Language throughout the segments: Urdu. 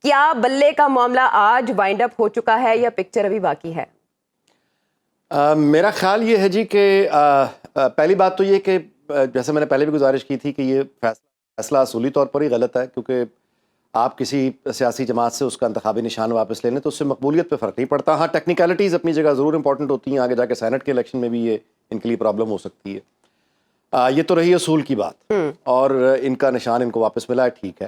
کیا بلے کا معاملہ آج وائنڈ اپ ہو چکا ہے یا پکچر ابھی باقی ہے؟ میرا خیال یہ ہے جی کہ پہلی بات تو یہ کہ جیسے میں نے پہلے بھی گزارش کی تھی کہ یہ فیصلہ اصولی طور پر ہی غلط ہے، کیونکہ آپ کسی سیاسی جماعت سے اس کا انتخابی نشان واپس لے لیں تو اس سے مقبولیت پہ فرق نہیں پڑتا. ہاں، ٹیکنیکلٹیز اپنی جگہ ضرور امپورٹنٹ ہوتی ہیں، آگے جا کے سینٹ کے الیکشن میں بھی یہ ان کے لیے پرابلم ہو سکتی ہے. یہ تو رہی اصول کی بات، اور ان کا نشان ان کو واپس ملا ہے، ٹھیک ہے.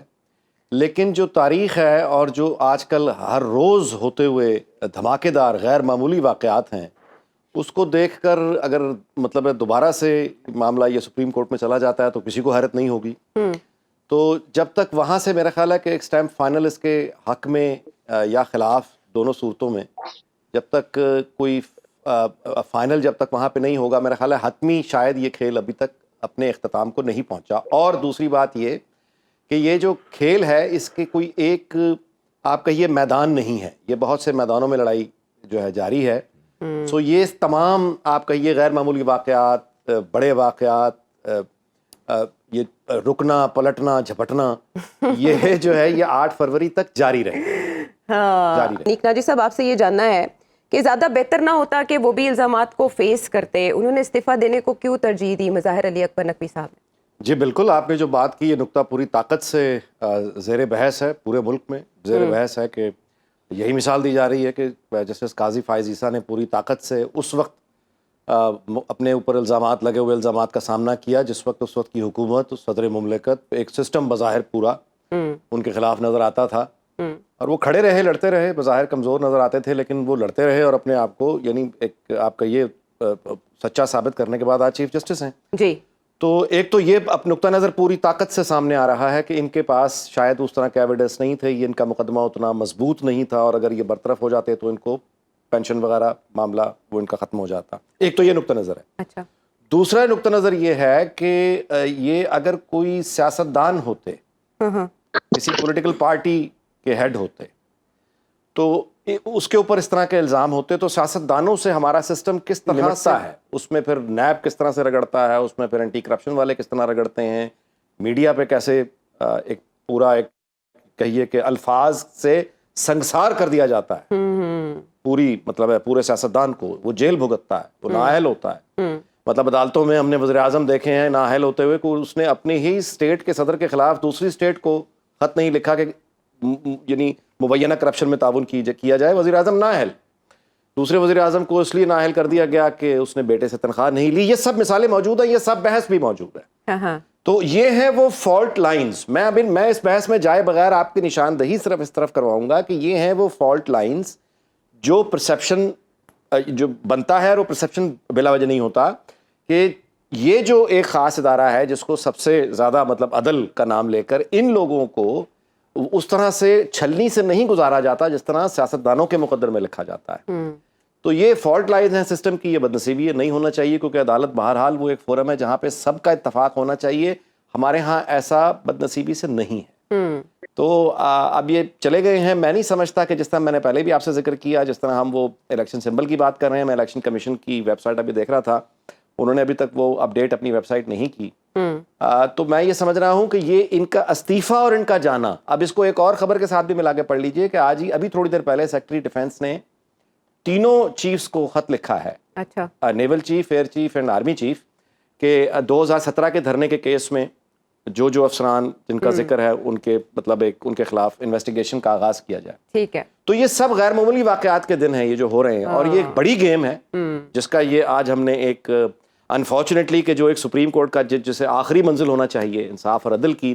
لیکن جو تاریخ ہے اور جو آج کل ہر روز ہوتے ہوئے دھماکے دار غیر معمولی واقعات ہیں، اس کو دیکھ کر اگر مطلب دوبارہ سے معاملہ یہ سپریم کورٹ میں چلا جاتا ہے تو کسی کو حیرت نہیں ہوگی. تو جب تک وہاں سے میرا خیال ہے کہ ایک سٹیمپ فائنل اس کے حق میں یا خلاف دونوں صورتوں میں جب تک کوئی فائنل جب تک وہاں پہ نہیں ہوگا، میرا خیال ہے حتمی شاید یہ کھیل ابھی تک اپنے اختتام کو نہیں پہنچا. اور دوسری بات یہ کہ یہ جو کھیل ہے اس کے کوئی ایک آپ کہیے میدان نہیں ہے، یہ بہت سے میدانوں میں لڑائی جو ہے جاری ہے. سو یہ تمام آپ کہیے غیر معمولی واقعات، بڑے واقعات، یہ رکنا پلٹنا جھپٹنا، یہ جو ہے یہ 8 فروری تک جاری رہے. ہاں، نیک ناجی صاحب، آپ سے یہ جاننا ہے کہ زیادہ بہتر نہ ہوتا کہ وہ بھی الزامات کو فیس کرتے، انہوں نے استعفیٰ دینے کو کیوں ترجیح دی مظاہر علی اکبر نقوی صاحب نے؟ جی بالکل، آپ نے جو بات کی یہ نقطہ پوری طاقت سے زیر بحث ہے، پورے ملک میں زیر بحث ہے کہ یہی مثال دی جا رہی ہے کہ جسٹس قاضی فائز عیسیٰ نے پوری طاقت سے اس وقت اپنے اوپر الزامات لگے ہوئے الزامات کا سامنا کیا جس وقت اس وقت کی حکومت، صدر مملکت، ایک سسٹم بظاہر پورا ان کے خلاف نظر آتا تھا، اور وہ کھڑے رہے، لڑتے رہے، بظاہر کمزور نظر آتے تھے لیکن وہ لڑتے رہے اور اپنے آپ کو یعنی ایک آپ کا یہ سچا ثابت کرنے کے بعد آج چیف جسٹس ہیں. جی، تو ایک تو یہ نقطہ نظر پوری طاقت سے سامنے آ رہا ہے کہ ان کے پاس شاید اس طرح کے ایویڈنس نہیں تھے، یہ ان کا مقدمہ اتنا مضبوط نہیں تھا، اور اگر یہ برطرف ہو جاتے تو ان کو پینشن وغیرہ معاملہ وہ ان کا ختم ہو جاتا. ایک تو یہ نقطہ نظر ہے. اچھا، دوسرا نقطہ نظر یہ ہے کہ یہ اگر کوئی سیاستدان ہوتے، کسی پولیٹیکل پارٹی کے ہیڈ ہوتے، تو اس کے اوپر اس طرح کے الزام ہوتے تو سیاستدانوں سے ہمارا سسٹم کس طرح سا ہے، اس میں پھر نیب کس طرح سے رگڑتا ہے، اس میں پھر اینٹی کرپشن والے کس طرح رگڑتے ہیں، میڈیا پہ کیسے ایک پورا ایک کہیے کہ الفاظ سے سنگسار کر دیا جاتا ہے پوری مطلب ہے پورے سیاستدان کو، وہ جیل بھگتتا ہے، وہ نااہل ہوتا ہے. مطلب عدالتوں میں ہم نے وزیر اعظم دیکھے ہیں نااہل ہوتے ہوئے کہ اس نے اپنے ہی اسٹیٹ کے صدر کے خلاف دوسری اسٹیٹ کو خط نہیں لکھا کہ یعنی مبینہ کرپشن میں تعاون کیا جائے، وزیر اعظم نااہل. دوسرے وزیر اعظم کو اس لیے نااہل کر دیا گیا کہ اس نے بیٹے سے تنخواہ نہیں لی. یہ سب مثالیں موجود ہیں، یہ سب بحث بھی موجود ہے. تو یہ ہیں وہ فالٹ لائنز. میں اس بحث میں جائے بغیر آپ کی نشاندہی صرف اس طرف کرواؤں گا کہ یہ ہیں وہ فالٹ لائنز جو پرسیپشن جو بنتا ہے، اور وہ پرسیپشن بلا وجہ نہیں ہوتا کہ یہ جو ایک خاص ادارہ ہے جس کو سب سے زیادہ مطلب عدل کا نام لے کر ان لوگوں کو اس طرح سے چھلنی سے نہیں گزارا جاتا جس طرح سیاستدانوں کے مقدر میں لکھا جاتا ہے. تو یہ فالٹ لائنز ہیں سسٹم کی، یہ بدنصیبی ہے، نہیں ہونا چاہیے، کیونکہ عدالت بہرحال وہ ایک فورم ہے جہاں پہ سب کا اتفاق ہونا چاہیے. ہمارے ہاں ایسا بدنصیبی سے نہیں ہے. تو اب یہ چلے گئے ہیں. میں نہیں سمجھتا کہ جس طرح میں نے پہلے بھی آپ سے ذکر کیا، جس طرح ہم وہ الیکشن سمبل کی بات کر رہے ہیں، میں الیکشن کمیشن کی ویب سائٹ ابھی دیکھ رہا تھا، انہوں نے ابھی تک وہ اپڈیٹ اپنی ویب سائٹ نہیں کی. تو میں یہ سمجھ رہا ہوں کہ یہ ان کا استعفیٰ اور ان کا جانا، اب اس کو ایک اور خبر کے ساتھ بھی ملا کے پڑھ لیجئے کہ آج ہی ابھی تھوڑی دیر پہلے سیکرٹری ڈیفنس نے تینوں چیفز کو خط لکھا ہے، اچھا، naval chief, air chief and army chief, کہ 2017 کے دھرنے کے کیس میں جو افسران جن کا ذکر ہے ان کے مطلب ان کے خلاف انویسٹیگیشن کا آغاز کیا جائے. ٹھیک ہے. تو یہ سب غیر معمولی واقعات کے دن ہیں یہ جو ہو رہے ہیں، اور یہ ایک بڑی گیم ہے جس کا یہ آج ہم نے ایک انفارچونیٹلی کہ جو ایک سپریم کورٹ کا جسے آخری منزل ہونا چاہیے انصاف اور عدل کی،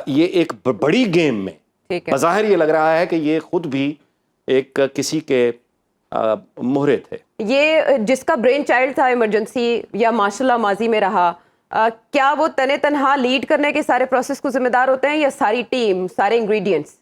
یہ ایک بڑی گیم میں بظاہر یہ لگ رہا ہے کہ یہ خود بھی ایک کسی کے مہرے تھے. یہ جس کا برین چائلڈ تھا ایمرجنسی یا ماشاء اللہ ماضی میں رہا، کیا وہ تنے تنہا لیڈ کرنے کے سارے پروسیس کو ذمہ دار ہوتے ہیں یا ساری ٹیم، سارے انگریڈینٹس؟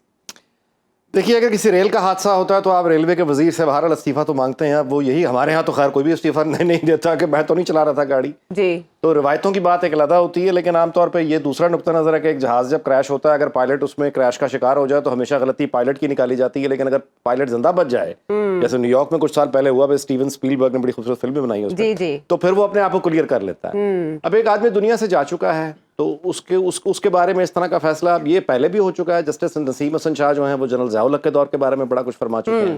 دیکھیے، اگر کسی ریل کا حادثہ ہوتا ہے تو آپ ریلوے کے وزیر سے بہرحال استعفیٰ تو مانگتے ہیں. اب وہ یہی ہمارے ہاں تو خیر کوئی بھی استعفیٰ نہیں دیتا کہ میں تو نہیں چلا رہا تھا گاڑی. جی. تو روایتوں کی بات ایک علیحدہ ہوتی ہے، لیکن عام طور پہ یہ دوسرا نقطہ نظر ہے کہ ایک جہاز جب کریش ہوتا ہے، اگر پائلٹ اس میں کریش کا شکار ہو جائے تو ہمیشہ غلطی پائلٹ کی نکالی جاتی ہے، لیکن اگر پائلٹ زندہ بچ جائے، جیسے نیو یارک میں کچھ سال پہلے ہوا، اسٹیون اسپیلبرگ نے بڑی خوبصورت فلم بنائی اس میں، تو پھر وہ اپنے آپ کو کلیئر کر لیتا ہے. اب ایک آدمی دنیا سے جا چکا ہے، تو اس کے بارے میں اس طرح کا فیصلہ اب یہ پہلے بھی ہو چکا ہے. جسٹس نسیم حسن شاہ جو ہیں وہ جنرل ضیاء الحق کے دور کے بارے میں بڑا کچھ فرما چکے ہیں.